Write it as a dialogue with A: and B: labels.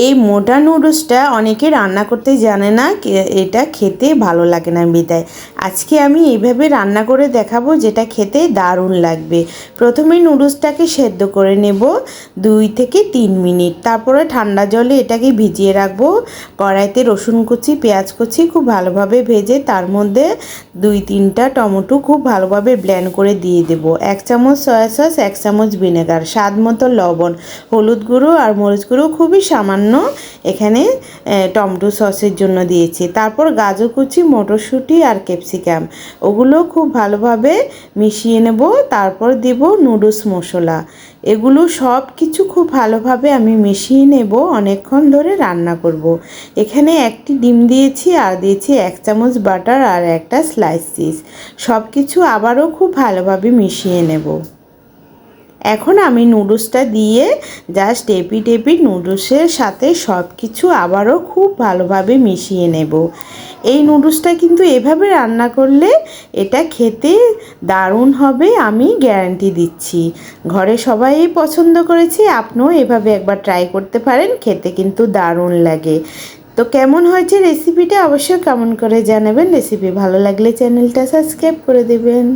A: এই মোটা নুডলসটা অনেকে রান্না করতে জানে না, এটা খেতে ভালো লাগে না বিদায় আজকে আমি এইভাবে রান্না করে দেখাবো, যেটা খেতে দারুণ লাগবে। প্রথমে নুডলসটাকে সেদ্ধ করে নেব 2 থেকে 3 মিনিট, তারপরে ঠান্ডা জলে এটাকে ভিজিয়ে রাখবো। কড়াইতে রসুন কুচি, পেঁয়াজ কুচি খুব ভালোভাবে ভেজে তার মধ্যে 2-3টা টমেটো খুব ভালোভাবে ব্লেন্ড করে দিয়ে দেব। 1 চামচ সয়া সস, 1 চামচ ভিনেগার, স্বাদ মতো লবণ, হলুদ গুঁড়ো আর মরিচ গুঁড়ো খুবই সামান্য এখানে টমেটো সসের জন্য দিয়েছি। তারপর গাজর কুচি, মটরশুঁটি আর ক্যাপসিকাম ওগুলো খুব ভালোভাবে মিশিয়ে নেব। তারপর দেব নুডলস মশলা, এগুলো সব কিছু খুব ভালোভাবে আমি মিশিয়ে নেব, অনেকক্ষণ ধরে রান্না করব। এখানে একটি ডিম দিয়েছি আর দিয়েছি 1 চামচ বাটার আর একটা স্লাইস চিজ। সব কিছু আবারও খুব ভালোভাবে মিশিয়ে নেব। এখন আমি নুডলসটা দিয়ে জাস্ট টেপি নুডলসের সাথে সব কিছু আবারও খুব ভালোভাবে মিশিয়ে নেব। এই নুডলসটা কিন্তু এভাবে রান্না করলে এটা খেতে দারুণ হবে, আমি গ্যারান্টি দিচ্ছি। ঘরে সবাই পছন্দ করেছে, আপনিও এভাবে একবার ট্রাই করতে পারেন, খেতে কিন্তু দারুণ লাগে। তো কেমন হয়েছে রেসিপিটা অবশ্যই কমেন্ট করে জানাবেন। রেসিপি ভালো লাগলে চ্যানেলটা সাবস্ক্রাইব করে দেবেন।